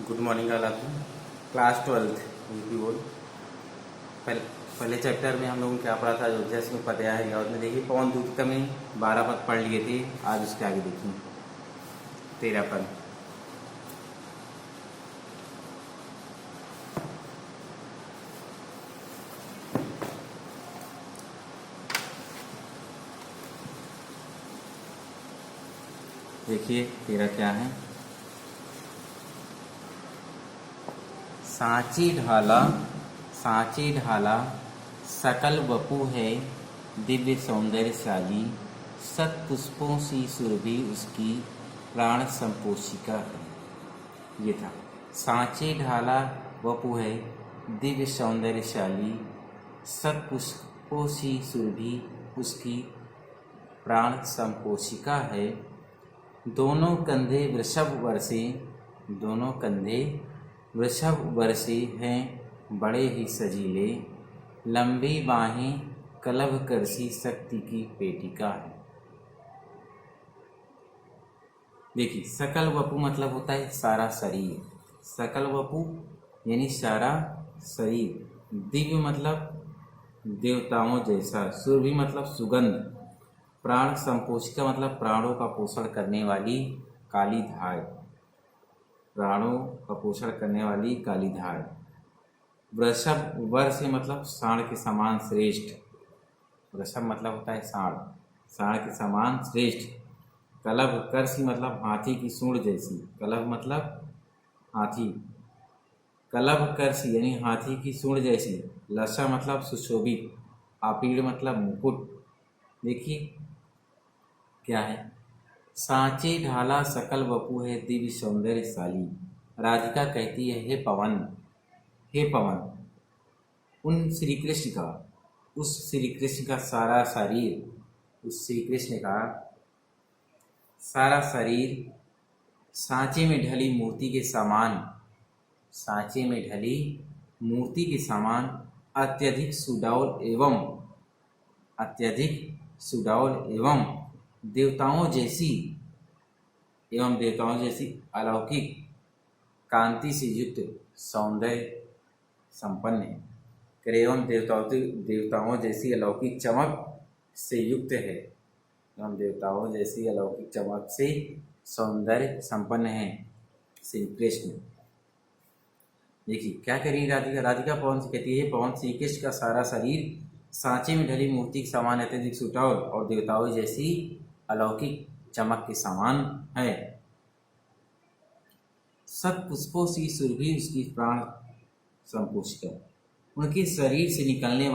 Good morning all of you. Class 12th UP board. पहले chapter में हम लोगों ने क्या पढ़ा था? अयोध्या सिंह उपाध्याय है। और में देखिए पवन दूत का में 12 पद पढ़ लिए थे। आज उसके आगे देखिए 13 पद। देखिए 13 क्या है। सांची ढाला सकल वपु है दिव्य सौंदर्यशाली, सत पुष्पों सी सुरभि उसकी प्राण संपोषिका है। ये था सांची ढाला वपु है दिव्य सौंदर्यशाली, सत पुष्पों सी सुरभि उसकी प्राण संपोषिका है। दोनों कंधे वृषभ वर्षे हैं बड़े ही सजीले, लंबी बाहें कलभ करसी शक्ति की पेटिका है। देखिए सकल वपु मतलब होता है सारा शरीर। सकल वपु यानी सारा शरीर। दिव्य मतलब देवताओं जैसा। सुरभि मतलब सुगंध। प्राण संपोषिका मतलब प्राणों का पोषण करने वाली काली धार। प्राणों का पोषण करने वाली काली धार। वृषभ वर्ष मतलब साढ़ के समान श्रेष्ठ। वृषभ मतलब होता है साढ़, साढ़ के समान श्रेष्ठ। कलभ करसी मतलब हाथी की सूंड जैसी। कलभ मतलब हाथी। कलभ करसी यानी हाथी की सूंड जैसी। लसा मतलब सुशोभित। आपीड़ मतलब मुकुट। देखिए क्या है। सांचे ढाला सकल वपु है दिव्य सौंदर्यशाली। राधिका कहती है हे पवन, हे पवन, उस श्री कृष्ण का सारा शरीर, उस श्री कृष्ण का सारा शरीर सांचे में ढली मूर्ति के समान, सांचे में ढली मूर्ति के समान अत्यधिक सुडौल एवं देवताओं जैसी अलौकिक कांति से युक्त सौंदर्य संपन्न है। एवं देवताओं जैसी अलौकिक चमक से युक्त है। एवं देवताओं जैसी अलौकिक चमक से सौंदर्य संपन्न है श्री कृष्ण। देखिए क्या करी राधिका पवन से कहती है पवन, श्री कृष्ण का सारा शरीर सांचे में ढली मूर्ति के समान अत्यधिक सुडौल और देवताओं जैसी अलौकिक चमक के समान है। सत पुष्पों सी सुरभि उसकी प्राण संपोषिका। उनके शरीर से निकलने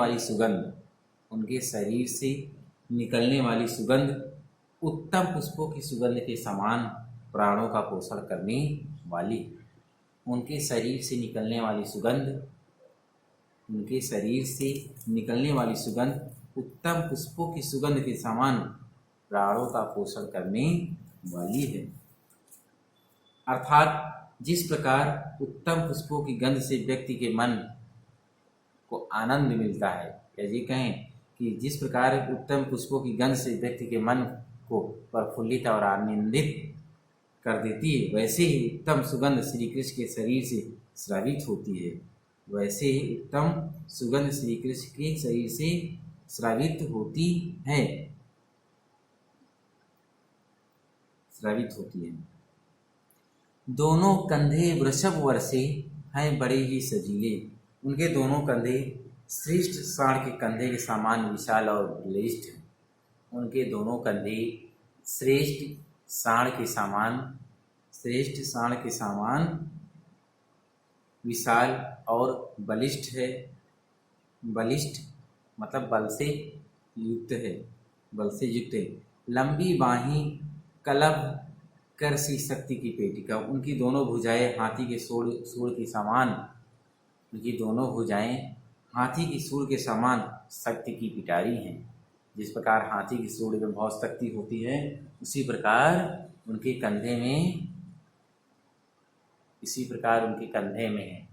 वाली सुगंध उत्तम पुष्पों की सुगंध के समान प्राणों का पोषण करने वाली। उनके शरीर से निकलने वाली सुगंध उत्तम पुष्पों की सुगंध के समान प्राणों का पोषण करने वाली है। अर्थात जिस प्रकार उत्तम पुष्पों की गंध से व्यक्ति के मन को आनंद मिलता है, या ये कहें कि जिस प्रकार उत्तम पुष्पों की गंध से व्यक्ति के मन को प्रफुल्लित और आनंदित कर देती है, वैसे ही उत्तम सुगंध श्री कृष्ण के शरीर से स्रावित होती है। दोनों कंधे वृषभ वर्षे हैं बड़े ही सजीले। उनके दोनों कंधे श्रेष्ठ साढ़ के कंधे के समान विशाल और बलिष्ठ हैं। उनके दोनों कंधे श्रेष्ठ साढ़ के समान विशाल और बलिष्ठ है। बलिष्ठ मतलब बल से युक्त है। लंबी बाहीं कलभ करसी शक्ति की पेटिका। उनकी दोनों भुजाएं हाथी के सूंड के समान शक्ति की पिटारी हैं। जिस प्रकार हाथी की सूंड में बहुत शक्ति होती है, उसी प्रकार उनके कंधे में है।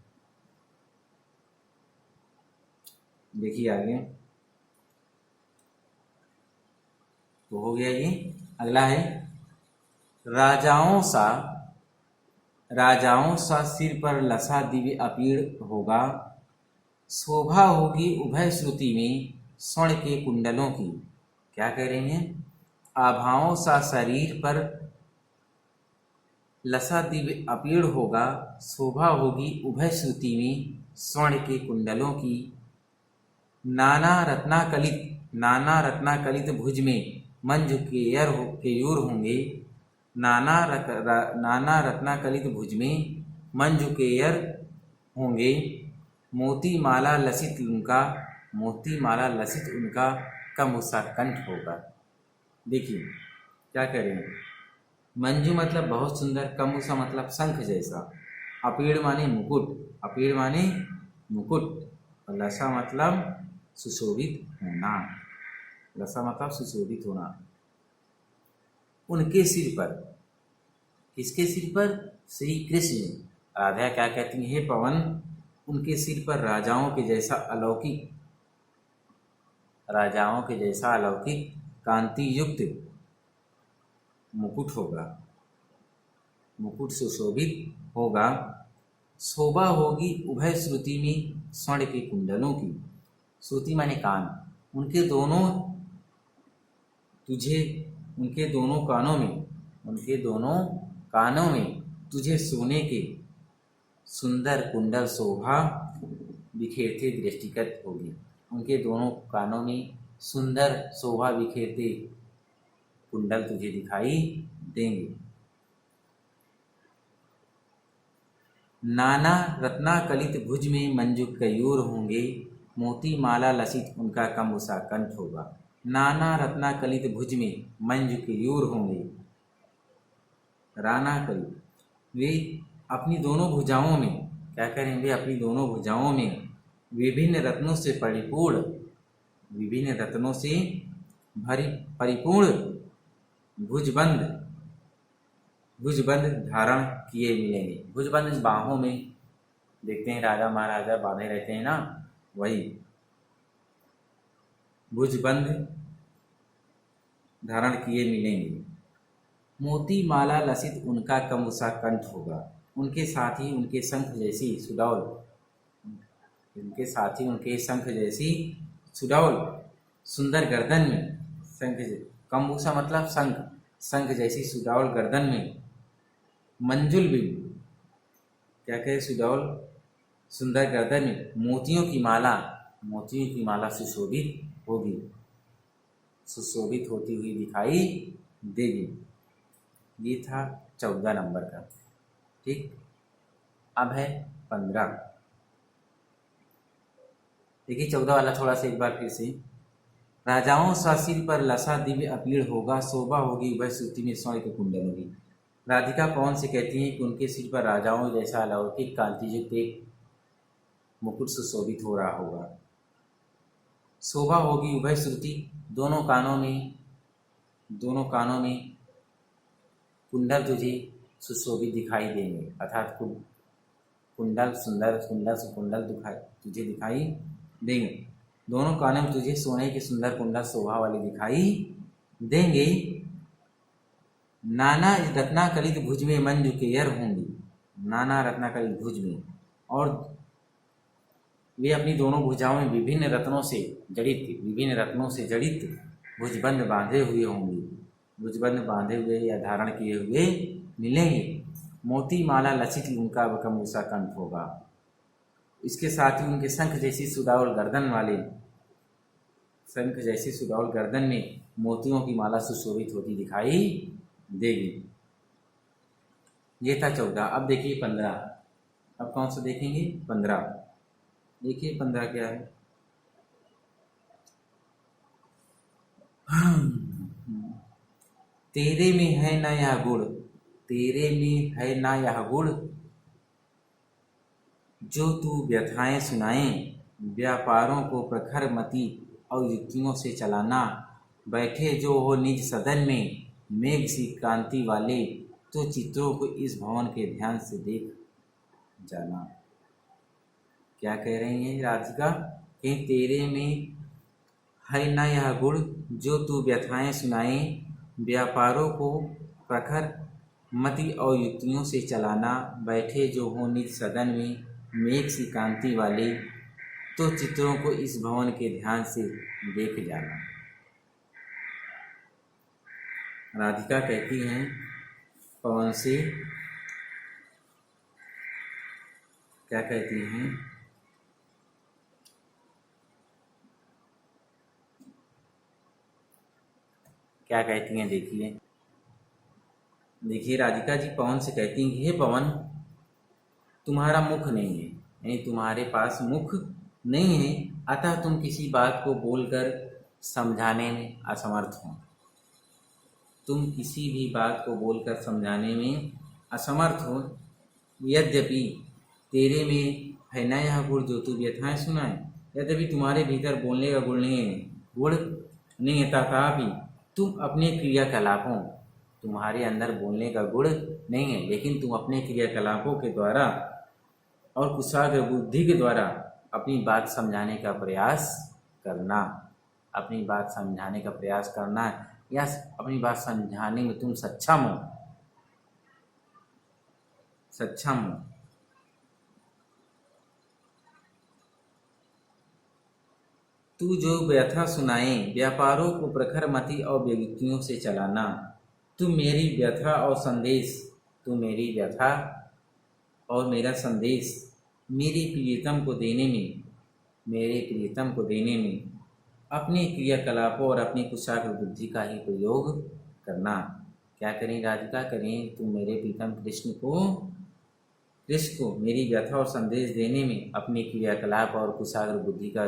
देखिए आगे तो हो गया। ये अगला है राजाओं सा सिर पर लसा दिव्य अपीड़ होगा, शोभा होगी उभय श्रुति में स्वर्ण के कुंडलों की। क्या कह रही हैं? आभाओं सा शरीर पर लसा दिव्य अपीड़ होगा, शोभा होगी उभय श्रुति में स्वर्ण के कुंडलों की। नाना रत्नाकलित भुज में मंजु केयूर होंगे, नाना रत्नाकलित भुज में मंजु केयर होंगे। मोती माला लसित उनका कमुसा कंठ होगा। देखिए क्या कह रहे हैं? मंजू मतलब बहुत सुंदर, कमुसा मतलब शंख जैसा, अपीड़ माने मुकुट, और लसा मतलब सुशोभित होना। उनके सिर पर, किसके सिर पर? श्री कृष्ण। राधा क्या कहती हैं? हे पवन, उनके सिर पर राजाओं के जैसा अलौकिक कांति युक्त मुकुट सुशोभित होगा। शोभा होगी उभय श्रुति में स्वर्ण के कुंडलों की। श्रुति माने कान। उनके दोनों कानों में तुझे सोने के सुंदर कुंडल शोभा बिखेरते दृष्टिगत होगी। उनके दोनों कानों में सुंदर शोभा बिखेरते कुंडल तुझे दिखाई देंगे। नाना रत्नाकलित भुज में मंजू कयूर होंगे, मोती माला लसित उनका कमुसा कंठ होगा। नाना रत्नाकलित भुज में मंजू कयूर होंगे, रानाकलित, वे अपनी दोनों भुजाओं में, क्या करेंगे? अपनी दोनों भुजाओं में विभिन्न रत्नों से परिपूर्ण भुजबंद धारण किए मिलेंगे। भुजबंद बाहों में, देखते हैं राजा महाराजा बांधे रहते हैं ना, वही भुजबंद धारण किए मिलेंगे। मोती माला लसित उनका कमुसा कंठ होगा। उनके साथ ही उनके शंख जैसी सुडौल सुंदर गर्दन में, कम्बूसा मतलब शंख जैसी सुडौल गर्दन में मंजुल बिंब, क्या कहे? सुडौल सुंदर गर्दन में मोतियों की माला सुशोभित होती हुई दिखाई देगी। ये था 14 नंबर का। ठीक, अब है 15। देखिए 14 वाला थोड़ा सा एक बार फिर से। राजाओं सा सिर पर लसा दिव्य अपीड़ होगा, शोभा होगी उभय श्रुति में स्वर्ण के कुंडल होगी। राधिका पवन से कहती हैं कि उनके सिर पर राजाओं जैसा अलौकिक कांति युक्त एक मुकुट सुशोभित हो रहा होगा। शोभा होगी उभय श्रुति, दोनों कानों में कुंडल तुझे सुशोभित दिखाई देंगे, अर्थात कुंडल तुझे दिखाई देंगे। दोनों कानों में तुझे सोने के सुंदर कुंडल शोभा वाले दिखाई देंगे। नाना रत्नाकलित भुज में मंजू केयर होंगी, नाना रत्नाकलित भुज में, और वे अपनी दोनों भुजाओं में विभिन्न रत्नों से जड़ित भुजबंद बांधे हुए या धारण किए हुए मिलेंगे। मोती माला लसित उनका कमुसा कंठ होगा। इसके साथ ही उनके शंख जैसी सुडौल गर्दन में मोतियों की माला सुशोभित होती दिखाई देगी। ये था 14। अब देखिए 15। अब कौन सा देखेंगे? 15। देखिए 15 क्या है? तेरे में है ना यह गुण, जो तू व्यथाएं सुनाए, व्यापारों को प्रखर मति और युक्तियों से चलाना। बैठे जो हो निज सदन में मेघ सी कांति वाले, तो चित्रों को इस भवन के ध्यान से देख जाना। क्या कह रही हैं राधिका? कि तेरे में है ना यह गुण, जो तू व्यथाएं सुनाए, व्यापारों को प्रखर मति और युक्तियों से चलाना, बैठे जो हो निज सदन में मेघ सी कांति वाले, तो चित्रों को इस भवन के ध्यान से देख जाना। राधिका कहती हैं पवन से, क्या कहती हैं, क्या कहती हैं देखिए। देखिए राधिका जी पवन से कहती हैं कि हे पवन, तुम्हारा मुख नहीं है, यानी तुम्हारे पास मुख नहीं है, अतः तुम किसी बात को बोलकर समझाने में असमर्थ हो। तुम किसी भी बात को बोलकर समझाने में असमर्थ हो। यद्यपि तेरे में है न यह गुण जो तू व्यथाएं सुनाए, यद्यपि तुम्हारे भीतर बोलने का गुण नहीं है, तथापि तुम अपने क्रियाकलापों, तुम्हारे अंदर बोलने का गुण नहीं है, लेकिन तुम अपने क्रियाकलापों के द्वारा और कुशाग्र बुद्धि के द्वारा अपनी बात समझाने का प्रयास करना, अपनी बात समझाने का प्रयास करना, या अपनी बात समझाने में तुम सक्षम हो। तू जो व्यथा सुनाए, व्यापारों को प्रखर मति और वियुक्तियों से चलाना। तू मेरी व्यथा और संदेश, तू मेरी व्यथा और मेरा संदेश मेरे प्रियतम को देने में अपने क्रियाकलापों और अपनी कुशाग्र बुद्धि का ही प्रयोग करना। क्या करें राधिका, करें तुम मेरे प्रीतम कृष्ण को मेरी व्यथा और संदेश देने में अपने क्रियाकलाप और कुशाग्र बुद्धि का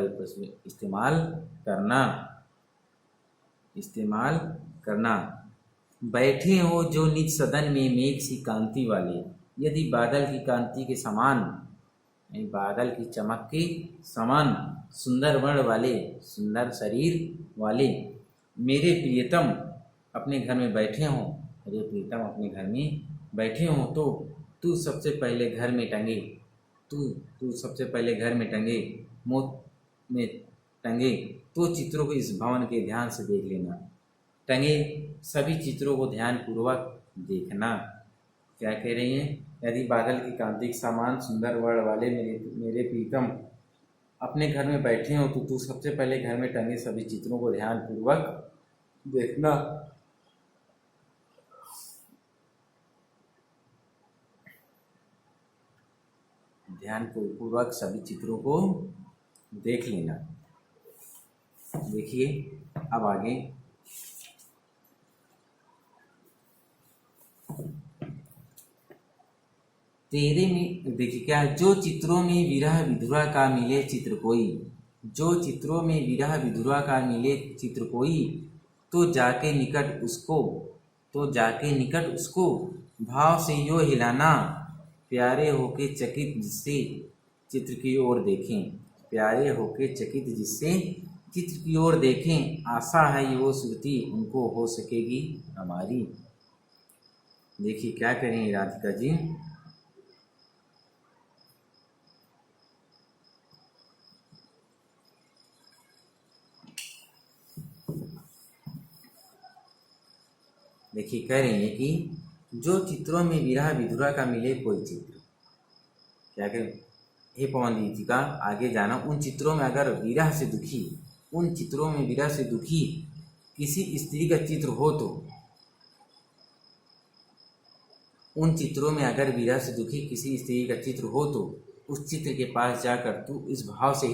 इस्तेमाल करना। बैठे हो जो निज सदन में मेघ सी कांति वाले, यदि बादल की कांति के समान, बादल की चमक के समान सुंदर वर्ण वाले, सुंदर शरीर वाले मेरे प्रियतम अपने घर में बैठे हों, तो तू सबसे पहले घर में टंगे तो चित्रों को इस भवन के ध्यान से देख लेना। टंगे सभी चित्रों को ध्यान पूर्वक देखना। क्या कह रही हैं, यदि बादल की कांति के समान सुंदर वर्ण वाले मेरे प्रीतम अपने घर में बैठे हो, तो तू सबसे पहले घर में टंगे सभी चित्रों को ध्यान पूर्वक देखना। ध्यान पूर्वक सभी चित्रों को देख लेना। देखिए अब आगे, तेरे में देखिए क्या, जो चित्रों में विरह विधुरा का मिले चित्र कोई, जो चित्रों में विरह विधुरा का मिले चित्र कोई, तो जाके निकट उसको भाव से यो हिलाना, प्यारे होके चकित जिससे चित्र की ओर देखें, आशा है ये वो सुरती उनको हो सकेगी हमारी। देखिए क्या करें राधिका जी, देखिए कह रही है कि जो चित्रों में विरह विधुरा का मिले कोई चित्र, क्या करें हे पवन दीपिका, आगे जाना, उन चित्रों में अगर विरह से दुखी किसी स्त्री का चित्र हो, तो उन चित्रों में अगर विरह से दुखी किसी स्त्री का चित्र हो, तो उस चित्र के पास जाकर तू इस भाव से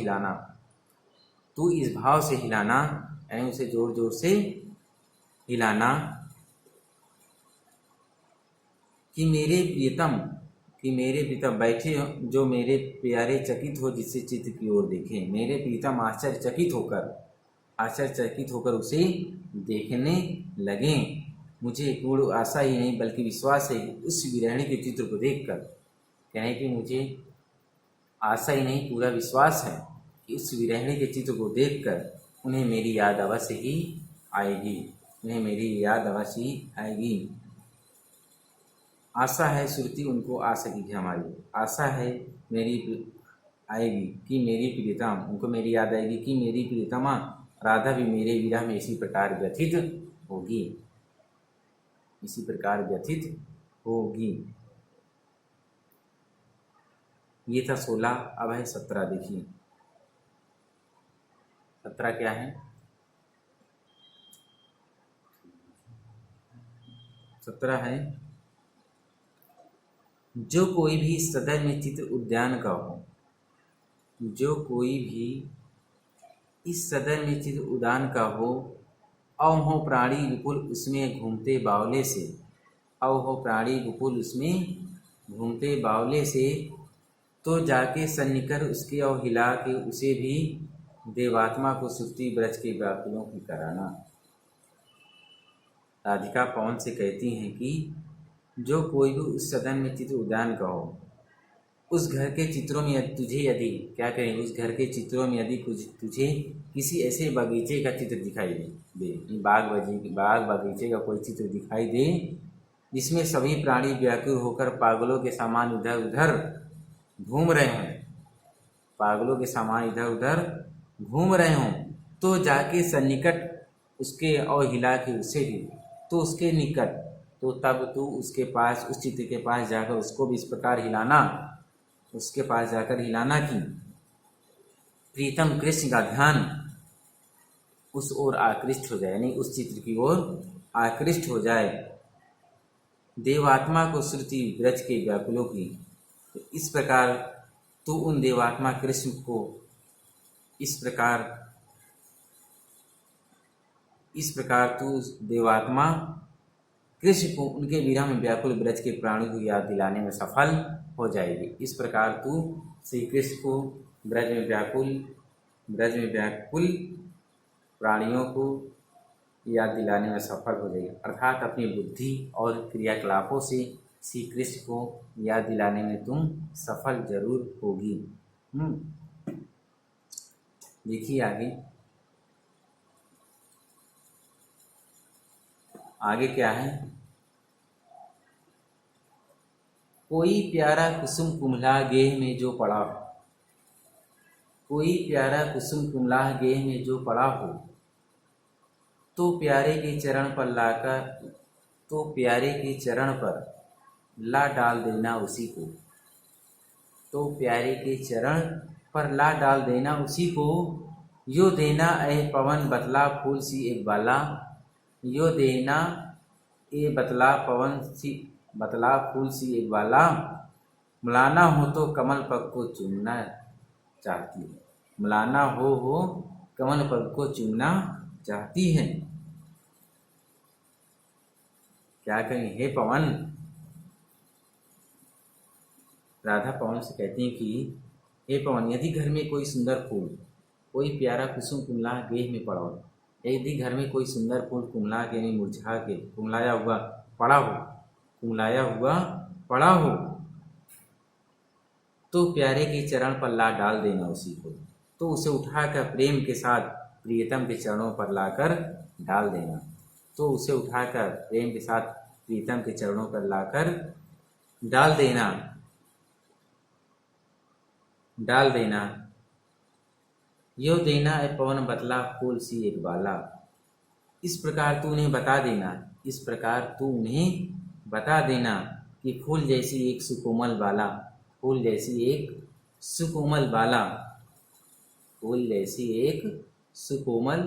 हिलाना, यानी उसे जोर जोर से हिलाना कि मेरे प्रीतम बैठे जो मेरे प्यारे चकित हो जिससे चित्र की ओर देखें। मेरे प्रीतम आश्चर्यचकित होकर उसे देखने लगें। मुझे पूर्ण आशा ही नहीं बल्कि विश्वास है उस विरहिणी के चित्र को देखकर, कहें कि मुझे आशा ही नहीं पूरा विश्वास है कि उस विरहिणी के चित्र को देखकर उन्हें मेरी याद अवश्य ही आएगी। आशा है श्रुति उनको आ सकेगी हमारी, आशा है मेरी आएगी कि मेरी प्रियतम, उनको मेरी याद आएगी कि मेरी प्रियतमा राधा भी मेरे विरह में इसी प्रकार व्यथित होगी। ये था 16। अब है 17। देखिए 17 क्या है? 17 है, जो कोई भी सदन में चित्र उद्यान का हो, जो कोई भी इस सदन में चित्र उद्यान का हो, अव हो प्राणी विपुल उसमें घूमते बावले से, अव हो प्राणी विपुल उसमें घूमते बावले से, तो जाके सन्निकर उसके और हिला के उसे भी देवात्मा को सुरती ब्रज के व्याकुलों की कराना। राधिका पवन से कहती हैं कि जो कोई भी उस सदन में चित्र उद्यान का हो, उस घर के चित्रों में तुझे यदि क्या कहें, उस घर के चित्रों में यदि कुछ तुझे किसी ऐसे बगीचे का चित्र दिखाई दे, बाग बगीचे का कोई चित्र दिखाई दे जिसमें सभी प्राणी व्याकुल होकर पागलों के समान इधर उधर घूम रहे हों, पागलों के समान इधर उधर घूम रहे हों, तो जाके सन्निकट उसके और हिला के उसे भी, तो उसके निकट, तो तब तू उसके पास, उस चित्र के पास जाकर उसको भी इस प्रकार हिलाना, उसके पास जाकर हिलाना कि प्रीतम कृष्ण का ध्यान उस ओर आकृष्ट हो जाए, यानी उस चित्र की ओर आकृष्ट हो जाए, देवात्मा को श्रुति ब्रज के व्याकुलों की। तो इस प्रकार तू उन देवात्मा कृष्ण को इस प्रकार तू देवात्मा कृष्ण को उनके विरह में व्याकुल ब्रज के प्राणी को याद दिलाने में सफल हो जाएगी। इस प्रकार तू श्री कृष्ण को ब्रज में व्याकुल प्राणियों को याद दिलाने में सफल हो जाएगी, अर्थात अपनी बुद्धि और क्रियाकलापों से श्री कृष्ण को याद दिलाने में तुम सफल जरूर होगी। देखिए आगे क्या है? कोई प्यारा कुसुम कुमला गेह में जो पड़ा हो, कोई प्यारा कुसुम कुमला गेह में जो पड़ा हो, तो प्यारे के चरण पर लाकर, तो प्यारे के चरण पर ला डाल देना उसी को, तो प्यारे के चरण पर ला डाल देना उसी को, यो देना ए पवन बतला फूल सी एक बाला, यो देना ए बतला फूल सी एक बाला, मलाना हो तो कमल पग को चूमना चाहती है, मलाना हो कमल पग को चूमना चाहती है। क्या कहें? हे पवन, राधा पवन से कहती हैं कि हे पवन, यदि घर में कोई सुंदर फूल, कोई प्यारा कुसुम कुमला गेह में पड़ा हो, यदि घर में कोई सुंदर फूल कुमला के नहीं मुरझा के कुमलाया हुआ पड़ा हो, तो प्यारे के चरण पर ला डाल देना उसी को, तो उसे उठाकर प्रेम के साथ प्रियतम के चरणों पर लाकर डाल देना, तो उसे उठाकर प्रेम के साथ प्रीतम के चरणों पर लाकर डाल देना। यो देना ए पवन बतला फूल सी एक बाला, इस प्रकार तू उन्हें बता देना कि फूल जैसी एक सुकोमल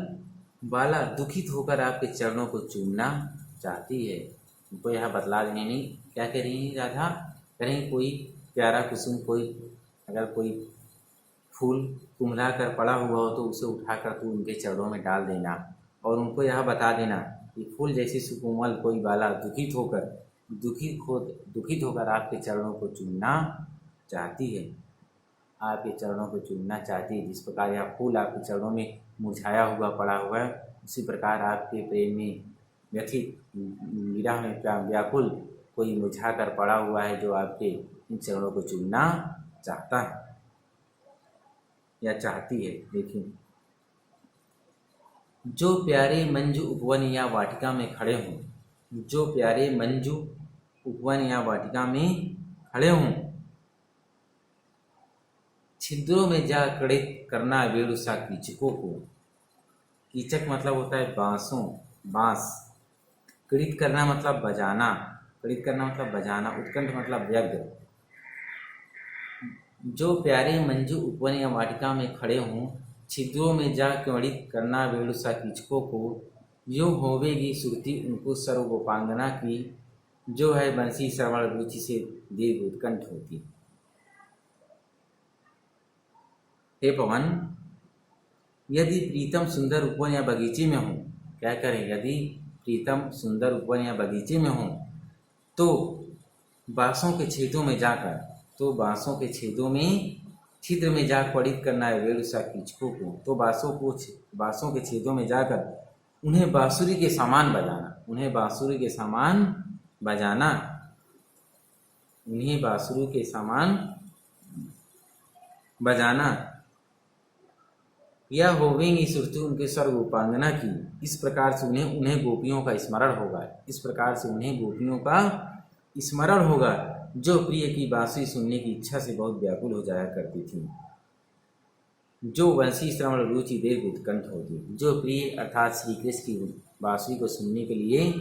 बाला दुखित होकर आपके चरणों को चूमना चाहती है। उनको यह बतला देने नहीं, क्या कह रही है राधा? कह रही कोई प्यारा कुसुम, अगर कोई फूल कुम्हला कर पड़ा हुआ हो तो उसे उठाकर तू उनके चरणों में डाल देना, और उनको यह बता देना कि फूल जैसी सुकोमल कोई बाला दुखित होकर आपके चरणों को चूमना चाहती है, जिस प्रकार यह फूल आपके चरणों में मुरझाया हुआ पड़ा हुआ है, उसी प्रकार आपके प्रेम में व्यथित, विरह में व्याकुल कोई मुरझा कर पड़ा हुआ है जो आपके इन चरणों को चूमना चाहता है या चाहती है। देखिए, जो प्यारे मंजू उपवन या वाटिका में खड़े हों, जो प्यारे मंजू उपवन या वाटिका में खड़े हों, छिद्रों में जा कड़ित करना वेणुसा कीचकों को। कीचक मतलब होता है बांस, कड़ित करना मतलब बजाना, पढ़ित करना मतलब बजाना, उत्कंठ मतलब व्यग्र। जो प्यारे मंजू उपवन या वाटिका में खड़े हों, छिद्रों में जा क्वड़ित करना वेणुसा कीचकों को, यूं होवेगी सुरती उनको सर्वगोपांगना की, जो है बंसी श्रवण रुचि से दीर्घ उत्कंठ होती। हे पवन, यदि प्रीतम सुंदर उपवन या बगीचे में हो, क्या करें, यदि प्रीतम सुंदर उपवन या बगीचे में हो, तो बांसों के छेदों में जाकर, तो बांसों के छेदों में, छिद्र में जा क्वड़ित करना है वेणुसा कीचकों को, तो बांसों के छेदों में जाकर उन्हें बांसुरी के समान बजाना, उन्हें बांसुरी के समान बजाना, उन्हें बांसुरी के समान बजाना। यह होवेंगी सुरती उनके सर्वगोपांगना की, इस प्रकार से उन्हें गोपियों का स्मरण होगा, इस प्रकार से उन्हें गोपियों का स्मरण होगा, जो प्रिय की बांसुरी सुनने की इच्छा से बहुत व्याकुल हो जाया करती थी, जो बंसी श्रवण रुचि दीर्घ उत्कंठ होती, जो प्रिय अर्थात श्री कृष्ण की बांसुरी को सुनने के लिए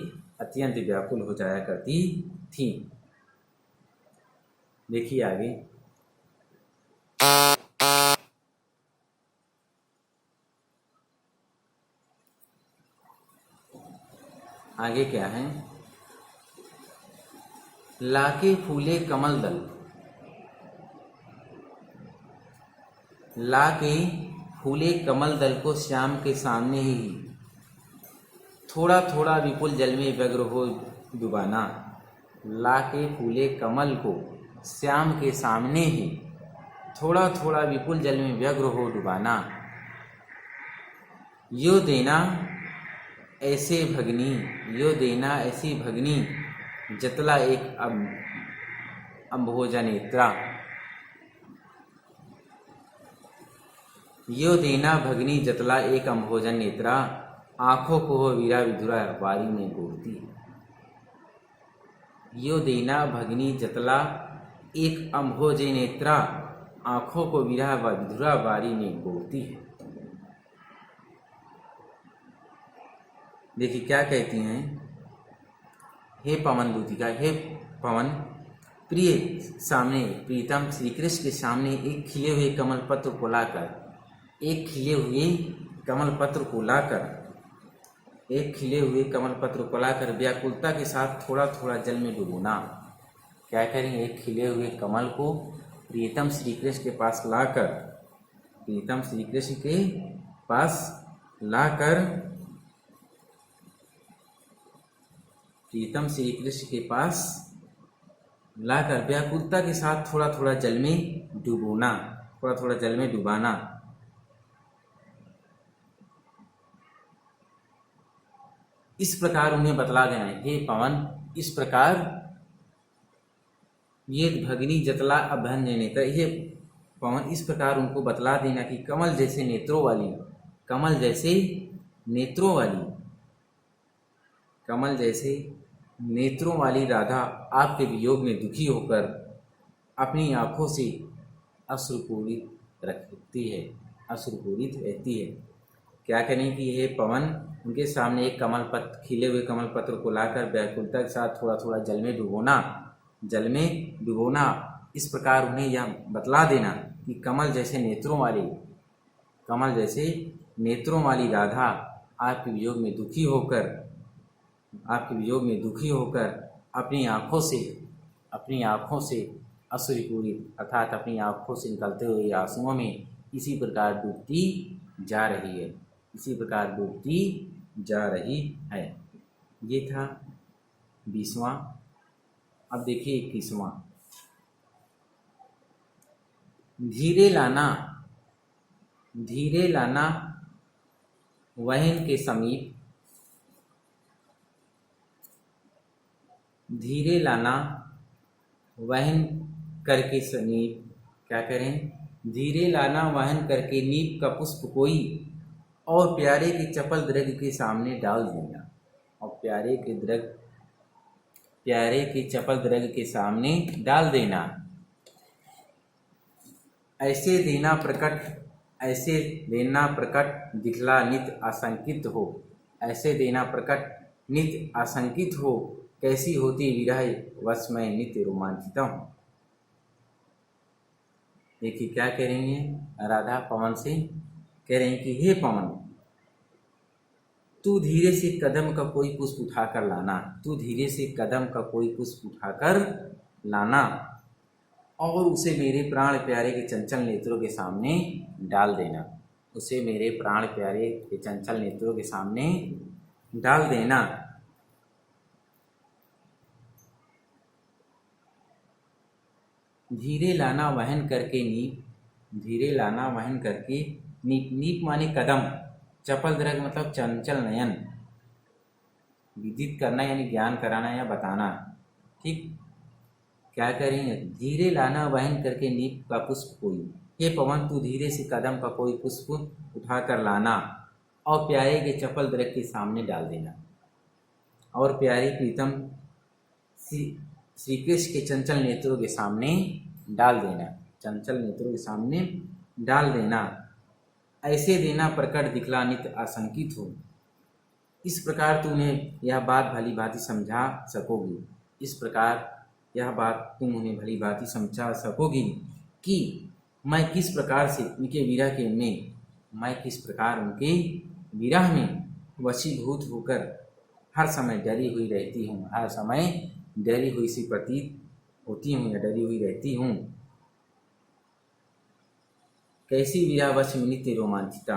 अत्यंत व्याकुल हो जाया करती थी। देखिए आगे, आगे क्या है, लाके फूले कमल दल, लाके फूले कमल दल को श्याम के सामने ही थोड़ा थोड़ा विपुल जल में व्यग्र हो डुबाना, लाके फूले कमल को श्याम के सामने ही थोड़ा थोड़ा विपुल जल में व्यग्र हो डुबाना, यो देना ऐसे भगनी, यो देना ऐसी भगनी, जतला एक अम्भोजा नेत्रा, यो देना भगनी जतला एक अम्भोजन नेत्रा, आंखों को हो वीरा विधुरा वारी में गोरती। यो देना भगनी जतला एक अम्भोजे नेत्रा, आंखों को वीरा विधुरा वारी में गोरती है। देखिए क्या कहती हैं, हे पवन दूतिका, हे पवन, प्रिय सामने, प्रीतम श्री कृष्ण के सामने एक खिले हुए कमल पत्र को लाकर, एक खिले हुए कमल पत्र को लाकर, एक खिले हुए कमल पत्र को लाकर व्याकुलता के साथ थोड़ा थोड़ा जल में डुबोना। क्या करें, एक खिले हुए कमल को प्रीतम श्री कृष्ण के पास लाकर, प्रीतम श्री कृष्ण के पास लाकर, प्रीतम श्री कृष्ण के पास लाकर व्याकुलता के साथ थोड़ा थोड़ा जल में डुबोना, थोड़ा थोड़ा जल में डुबाना। इस प्रकार उन्हें बतला देना है, हे पवन, इस प्रकार ये भगनी जतला अभ्यन नेत्र, ये पवन इस प्रकार उनको बतला देना कि कमल जैसे नेत्रों वाली, कमल जैसे नेत्रों वाली, कमल जैसे नेत्रों वाली राधा आपके वियोग में दुखी होकर अपनी आंखों से अश्रुपूरित रखती है, अश्रुपूरित रहती है। क्या करें कि हे पवन, उनके सामने एक कमल पत्र, खिले हुए कमल पत्र को लाकर व्याकुलता के साथ थोड़ा थोड़ा जल में डुबोना, जल में डुबोना। इस प्रकार उन्हें यह बतला देना कि कमल जैसे नेत्रों वाली, कमल जैसे नेत्रों वाली राधा आपके वियोग में दुखी होकर, आपके वियोग में दुखी होकर अपनी आँखों से अश्रुपूरित अर्थात अपनी आँखों से निकलते हुए आंसुओं में इसी प्रकार डूबती जा रही है, इसी प्रकार डूबती जा रही है। ये था 20वां। अब देखिए 21वां। धीरे लाना, धीरे लाना वहन के समीप, धीरे लाना वहन करके समीप। क्या करें, धीरे लाना वहन करके नीप का पुष्प कोई, और प्यारे के चपल द्रग के सामने डाल देना, और प्यारे के चपल द्रग के सामने डाल देना। ऐसे देना प्रकट दिखला नित आशंकित हो, ऐसे देना प्रकट नित आशंकित हो, कैसी होती विरह वश मैं नित्य रोमांचित हूँ। देखिए क्या कह रही हैं राधा पवन से, कह रही हैं कि हे पवन, तू धीरे से कदम का कोई पुष्प उठाकर लाना, तू धीरे से कदम का कोई पुष्प उठाकर लाना और उसे मेरे प्राण प्यारे के चंचल नेत्रों के सामने डाल देना, उसे मेरे प्राण प्यारे के चंचल नेत्रों के सामने डाल देना। धीरे लाना वहन करके नीप, धीरे लाना वहन करके नीप, नीप माने कदम, चपल दरग मतलब चंचल नयन, विदित करना यानी ज्ञान कराना या बताना। ठीक, क्या करेंगे, धीरे लाना वहन करके नीप का पुष्प कोई, हे पवन तू धीरे से कदम का कोई पुष्प उठाकर लाना और प्यारे के चपल दरग के सामने डाल देना और प्यारी प्रीतम श्री कृष्ण के चंचल नेत्रों के सामने डाल देना, चंचल नेत्रों के सामने डाल देना। ऐसे देना प्रकट दिखला नित आशंकित हो। इस प्रकार तू उन्हें यह बात भली भांति समझा सकोगी, इस प्रकार यह बात तुम उन्हें भली भांति समझा सकोगी कि मैं किस प्रकार से उनके विरह के में, मैं किस प्रकार उनके विरह में वशीभूत होकर हर समय डरी हुई रहती हूँ, हर समय डरी हुई सी प्रतीत होती हूँ या डरी हुई रहती हूँ। कैसी विरहवश में नित्य रोमांचिता,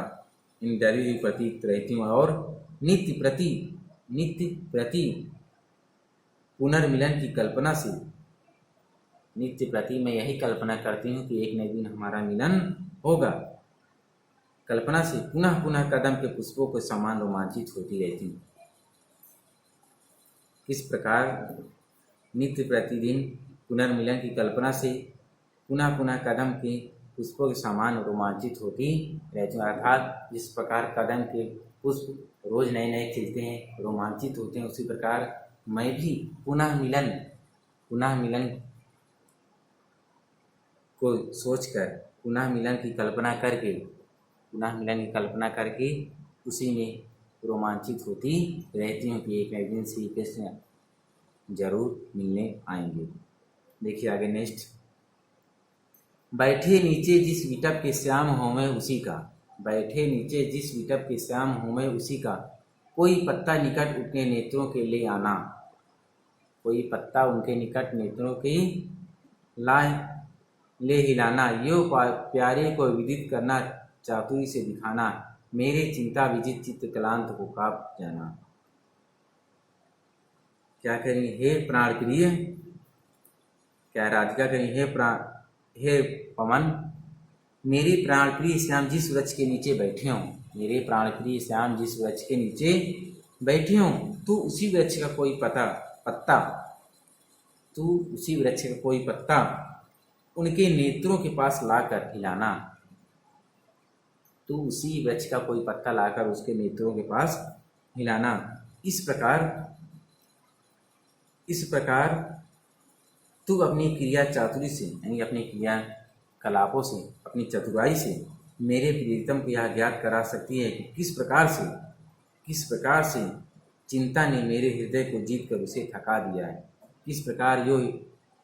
इन डरी हुई प्रतीत रहती हूँ और नित्य प्रति पुनर्मिलन की कल्पना से, नित्य प्रति मैं यही कल्पना करती हूँ कि एक न दिन हमारा मिलन होगा, कल्पना से पुनः पुनः कदम के पुष्पों के समान रोमांचित होती रहती हूँ। किस प्रकार नित्य प्रतिदिन पुनर्मिलन की कल्पना से पुनः पुनः कदम के पुष्पों के समान रोमांचित होती रहती हूँ, अर्थात जिस प्रकार कदम के पुष्प रोज नए नए खिलते हैं, रोमांचित होते हैं, उसी प्रकार मैं भी पुनः मिलन को सोचकर, पुनः मिलन की कल्पना करके उसी में रोमांचित होती रहती हूँ कि एक न एक दिन श्री कृष्ण जरूर मिलने आएंगे। देखिए आगे नेक्स्ट, बैठे नीचे जिस विटप के श्याम हो मैं उसी का, बैठे नीचे जिस विटप के श्याम हो मैं उसी का, कोई पत्ता निकट उनके नेत्रों के ले आना, कोई पत्ता उनके निकट नेत्रों के ले हिलाना, यो प्यारे को विदित करना चातुरी से दिखाना, मेरे चिंता विजित चित्त कलांत को काप जाना। क्या करेंगे, हे प्राण प्रिय, क्या राधिका करेंगे, हे पवन, मेरे प्राण प्रिय श्याम जिस वृक्ष के नीचे बैठे हों, मेरे प्राण प्रिय श्याम जिस वृक्ष के नीचे बैठे हों, तू उसी वृक्ष का कोई पत्ता तू उसी वृक्ष का कोई पत्ता उनके नेत्रों के पास लाकर हिलाना, तू उसी वृक्ष का कोई पत्ता लाकर उसके नेत्रों के पास हिलाना। इस प्रकार तू अपनी क्रिया चातुरी से यानी अपनी क्रिया कलापों से, अपनी चतुराई से मेरे प्रियतम को यह ज्ञात करा सकती है कि किस प्रकार से चिंता ने मेरे हृदय को जीत कर उसे थका दिया है, किस प्रकार यो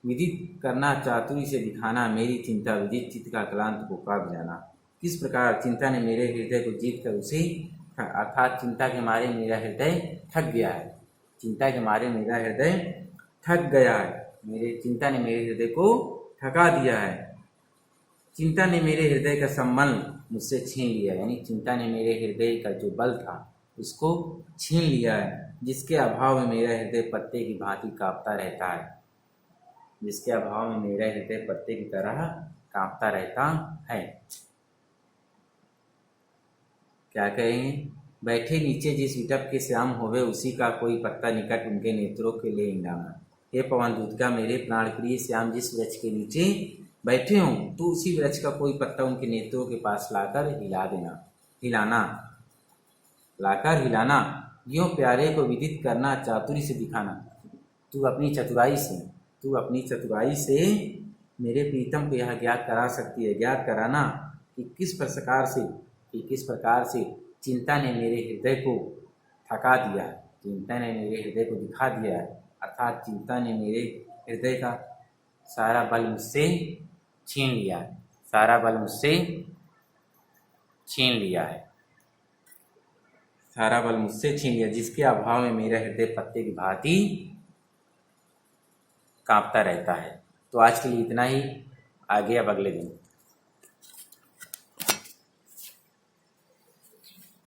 विदित करना चातुरी से दिखाना मेरी चिंता विदित चित्त का क्लांत को काट जाना, किस प्रकार चिंता ने मेरे हृदय को जीत कर उसे, अर्थात चिंता के मारे मेरा हृदय थक गया है, चिंता के मारे मेरा हृदय थक गया है, मेरे चिंता ने मेरे हृदय को थका दिया है, चिंता ने मेरे हृदय का संबल मुझसे छीन लिया, यानी चिंता ने मेरे हृदय का जो बल था उसको छीन लिया है, जिसके अभाव में मेरा हृदय पत्ते की भांति कांपता रहता है, जिसके अभाव में मेरा हृदय पत्ते की तरह कांपता रहता है। क्या कहेंगे, बैठे नीचे जिस विटप के श्याम होवे उसी का कोई पत्ता निकट उनके नेत्रों के ले हिलाना, हे पवन दूत का मेरे प्राण प्रिय श्याम जिस वृक्ष के नीचे बैठे हों, तो उसी वृक्ष का कोई पत्ता उनके नेत्रों के पास लाकर हिलाना, यूं प्यारे को विदित करना चातुरी से दिखाना, तू अपनी चतुराई से मेरे प्रीतम को यह ज्ञात करा सकती है, ज्ञात कराना कि किस प्रकार से चिंता ने मेरे हृदय को थका दिया, चिंता ने मेरे हृदय को दिखा दिया है, अर्थात चिंता ने मेरे हृदय का सारा बल मुझसे छीन लिया है, सारा बल मुझसे छीन लिया है, सारा बल मुझसे छीन लिया, जिसके अभाव में मेरा हृदय पत्ते की भांति कांपता रहता है। तो आज के लिए इतना ही, आगे अब अगले दिन।